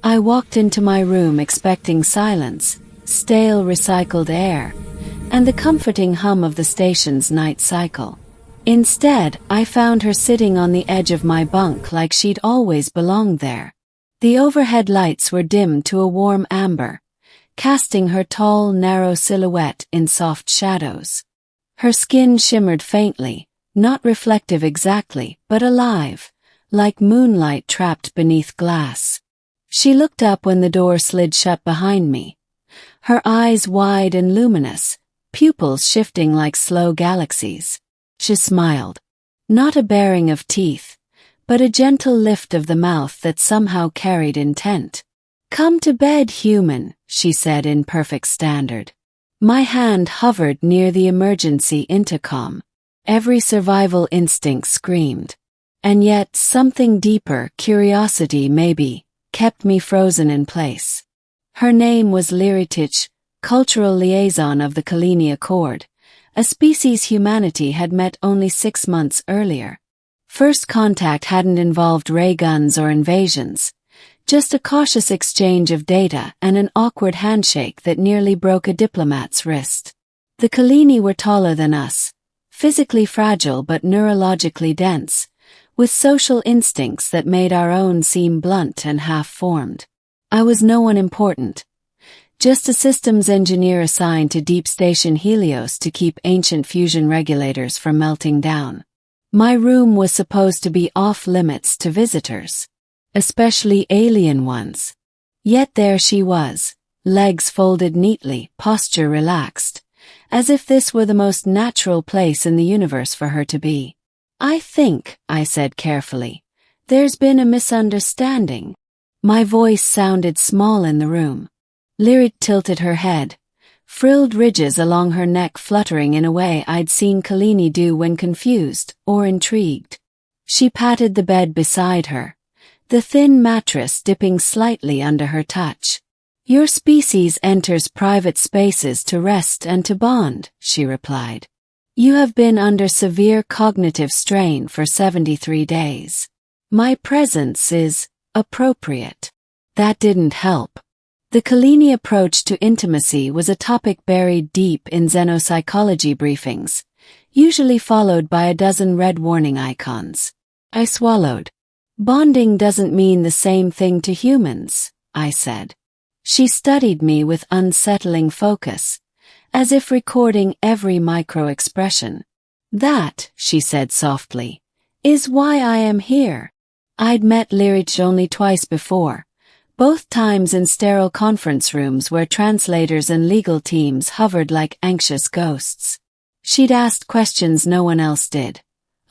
I walked into my room expecting silence, stale recycled air, and the comforting hum of the station's night cycle. Instead, I found her sitting on the edge of my bunk like she'd always belonged there. The overhead lights were dimmed to a warm amber, casting her tall, narrow silhouette in soft shadows. Her skin shimmered faintly, not reflective exactly, but alive, like moonlight trapped beneath glass. She looked up when the door slid shut behind me, her eyes wide and luminous, pupils shifting like slow galaxies. She smiled. Not a baring of teeth, but a gentle lift of the mouth that somehow carried intent. "Come to bed, human," she said in perfect standard. My hand hovered near the emergency intercom. Every survival instinct screamed. And yet something deeper, curiosity maybe, kept me frozen in place. Her name was Liritich, cultural liaison of the Kalini Accord, a species humanity had met only 6 months earlier. First contact hadn't involved ray guns or invasions, just a cautious exchange of data and an awkward handshake that nearly broke a diplomat's wrist. The Kalini were taller than us, physically fragile but neurologically dense, with social instincts that made our own seem blunt and half-formed. I was no one important, just a systems engineer assigned to Deep Station Helios to keep ancient fusion regulators from melting down. My room was supposed to be off-limits to visitors, especially alien ones. Yet there she was, legs folded neatly, posture relaxed, as if this were the most natural place in the universe for her to be. "I think," I said carefully, "there's been a misunderstanding." My voice sounded small in the room. Lyrit tilted her head, frilled ridges along her neck fluttering in a way I'd seen Kalini do when confused or intrigued. She patted the bed beside her, the thin mattress dipping slightly under her touch. "Your species enters private spaces to rest and to bond," she replied. "You have been under severe cognitive strain for 73 days. My presence is appropriate." That didn't help. The Kalini approach to intimacy was a topic buried deep in xenopsychology briefings, usually followed by a dozen red warning icons. I swallowed. "Bonding doesn't mean the same thing to humans," I said. She studied me with unsettling focus, as if recording every micro-expression. "That," she said softly, "is why I am here." I'd met Lirich only twice before, both times in sterile conference rooms where translators and legal teams hovered like anxious ghosts. She'd asked questions no one else did,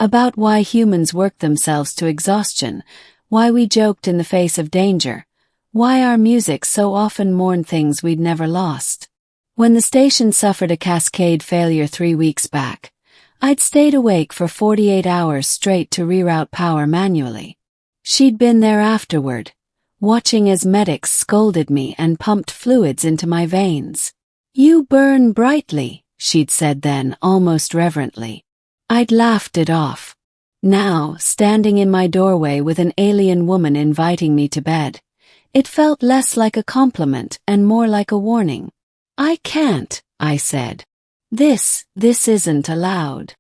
about why humans worked themselves to exhaustion, why we joked in the face of danger, why our music so often mourned things we'd never lost. When the station suffered a cascade failure 3 weeks back, I'd stayed awake for 48 hours straight to reroute power manually. She'd been there afterward, watching as medics scolded me and pumped fluids into my veins. "You burn brightly," she'd said then, almost reverently. I'd laughed it off. Now, standing in my doorway with an alien woman inviting me to bed, it felt less like a compliment and more like a warning. "I can't," I said. This isn't allowed."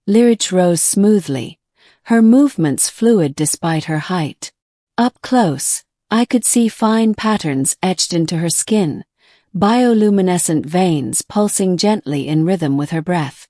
Lirich rose smoothly, her movements fluid despite her height. Up close, I could see fine patterns etched into her skin, bioluminescent veins pulsing gently in rhythm with her breath.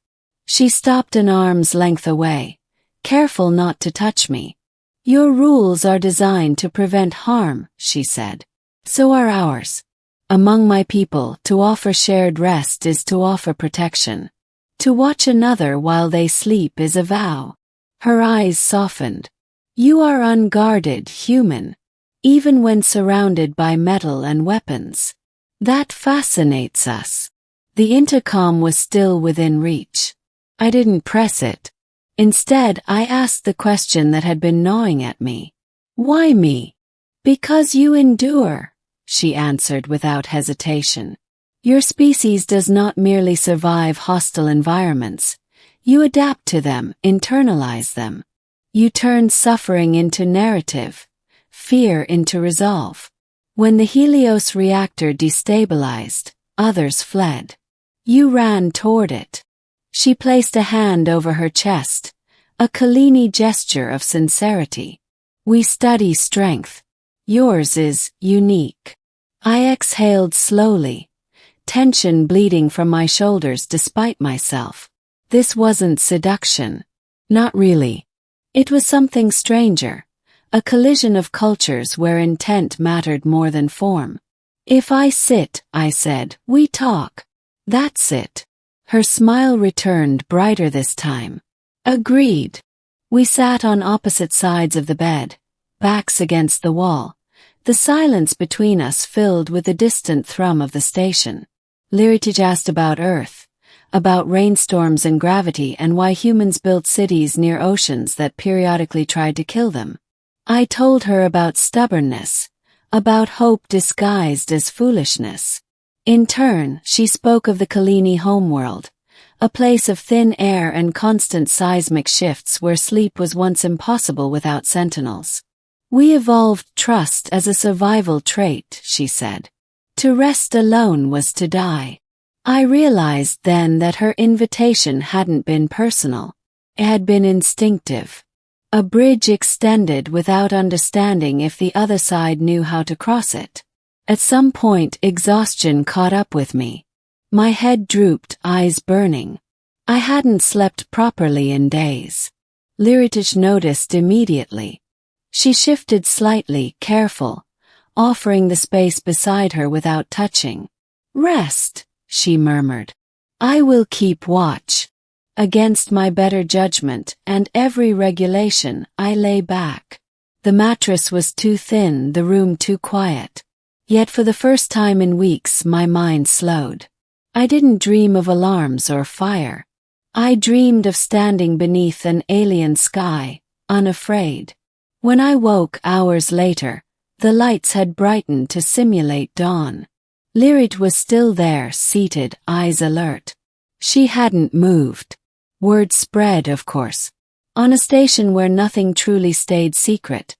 She stopped an arm's length away, careful not to touch me. "Your rules are designed to prevent harm," she said. "So are ours. Among my people, to offer shared rest is to offer protection. To watch another while they sleep is a vow." Her eyes softened. "You are unguarded, human, even when surrounded by metal and weapons. That fascinates us." The intercom was still within reach. I didn't press it. Instead, I asked the question that had been gnawing at me. "Why me?" "Because you endure," she answered without hesitation. "Your species does not merely survive hostile environments. You adapt to them, internalize them. You turn suffering into narrative, fear into resolve. When the Helios reactor destabilized, others fled. You ran toward it. She placed a hand over her chest, a Kalini gesture of sincerity. We study strength. Yours is unique. I exhaled slowly, tension bleeding from my shoulders despite myself. This wasn't seduction. Not really. It was something stranger, a collision of cultures where intent mattered more than form. If I sit, I said, we talk. That's it. Her smile returned brighter this time. Agreed. We sat on opposite sides of the bed, backs against the wall, the silence between us filled with the distant thrum of the station. Liritij asked about Earth, about rainstorms and gravity and why humans built cities near oceans that periodically tried to kill them. I told her about stubbornness, about hope disguised as foolishness. In turn, she spoke of the Kalini homeworld, a place of thin air and constant seismic shifts where sleep was once impossible without sentinels. We evolved trust as a survival trait, she said. To rest alone was to die. I realized then that her invitation hadn't been personal. It had been instinctive. A bridge extended without understanding if the other side knew how to cross it. At some point, exhaustion caught up with me. My head drooped, eyes burning. I hadn't slept properly in days. Liritij noticed immediately. She shifted slightly, careful, offering the space beside her without touching. Rest, she murmured. I will keep watch. Against my better judgment and every regulation, I lay back. The mattress was too thin, the room too quiet. Yet for the first time in weeks, my mind slowed. I didn't dream of alarms or fire. I dreamed of standing beneath an alien sky, unafraid. When I woke hours later, the lights had brightened to simulate dawn. Liritij was still there, seated, eyes alert. She hadn't moved. Word spread, of course. On a station where nothing truly stayed secret,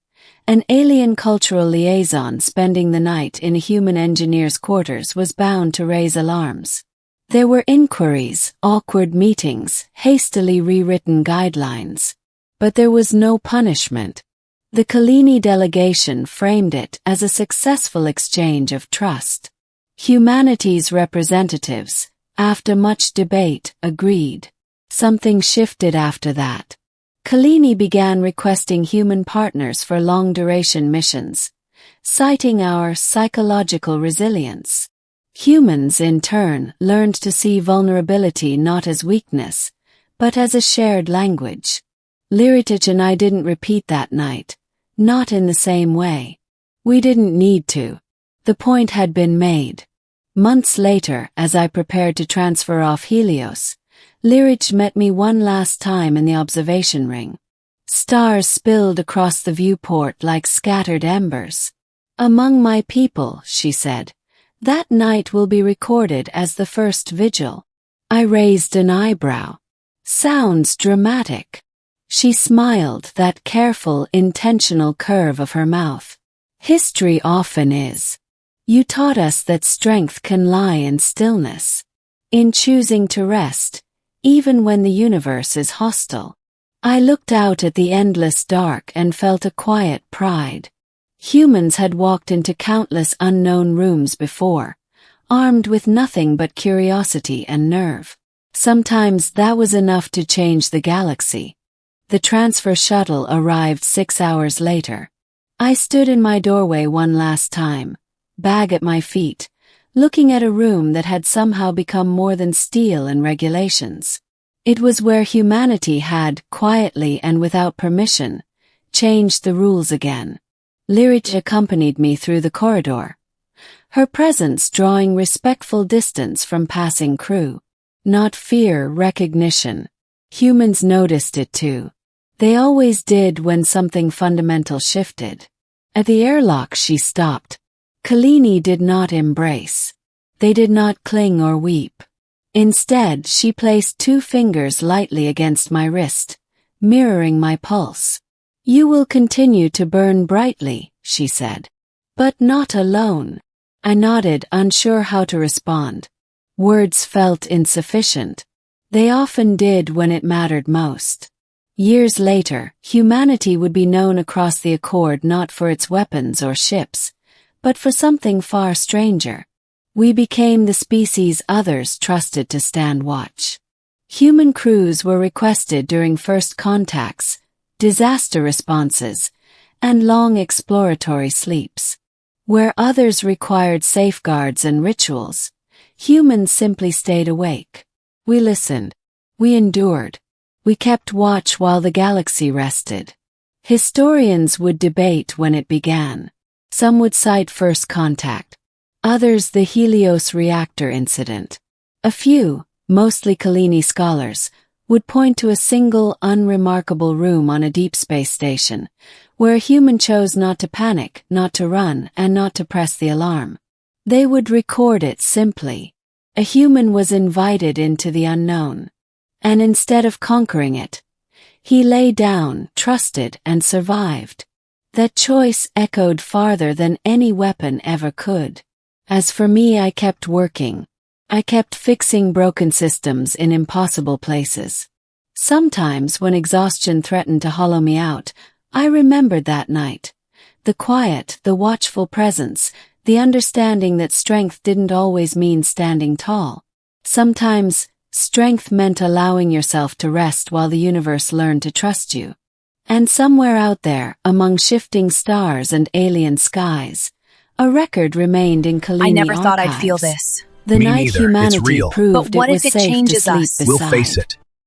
an alien cultural liaison spending the night in a human engineer's quarters was bound to raise alarms. There were inquiries, awkward meetings, hastily rewritten guidelines. But there was no punishment. The Kalini delegation framed it as a successful exchange of trust. Humanity's representatives, after much debate, agreed. Something shifted after that. Kalini began requesting human partners for long-duration missions, citing our psychological resilience. Humans, in turn, learned to see vulnerability not as weakness, but as a shared language. Liritij and I didn't repeat that night, not in the same way. We didn't need to. The point had been made. Months later, as I prepared to transfer off Helios, Liritij met me one last time in the observation ring. Stars spilled across the viewport like scattered embers. Among my people, she said, that night will be recorded as the first vigil. I raised an eyebrow. Sounds dramatic. She smiled, that careful, intentional curve of her mouth. History often is. You taught us that strength can lie in stillness. In choosing to rest, even when the universe is hostile. I looked out at the endless dark and felt a quiet pride. Humans had walked into countless unknown rooms before, armed with nothing but curiosity and nerve. Sometimes that was enough to change the galaxy. The transfer shuttle arrived 6 hours later. I stood in my doorway one last time, bag at my feet, looking at a room that had somehow become more than steel and regulations. It was where humanity had, quietly and without permission, changed the rules again. Liritij accompanied me through the corridor, her presence drawing respectful distance from passing crew. Not fear, recognition. Humans noticed it too. They always did when something fundamental shifted. At the airlock she stopped. Kalini did not embrace. They did not cling or weep. Instead, she placed 2 fingers lightly against my wrist, mirroring my pulse. You will continue to burn brightly, she said. But not alone. I nodded, unsure how to respond. Words felt insufficient. They often did when it mattered most. Years later, humanity would be known across the Accord not for its weapons or ships, but for something far stranger. We became the species others trusted to stand watch. Human crews were requested during first contacts, disaster responses, and long exploratory sleeps. Where others required safeguards and rituals, humans simply stayed awake. We listened. We endured. We kept watch while the galaxy rested. Historians would debate when it began. Some would cite first contact. Others the Helios reactor incident. A few, mostly Kalini scholars, would point to a single unremarkable room on a deep space station, where a human chose not to panic, not to run, and not to press the alarm. They would record it simply. A human was invited into the unknown. And instead of conquering it, he lay down, trusted, and survived. That choice echoed farther than any weapon ever could. As for me, I kept working. I kept fixing broken systems in impossible places. Sometimes, when exhaustion threatened to hollow me out, I remembered that night. The quiet, the watchful presence, the understanding that strength didn't always mean standing tall. Sometimes, strength meant allowing yourself to rest while the universe learned to trust you. And somewhere out there, among shifting stars and alien skies, a record remained in Kalini I never thought I'd archives. feel this. The Me night neither. It's humanity real. proved But what it was if it safe changes to sleep us? beside. We'll face it.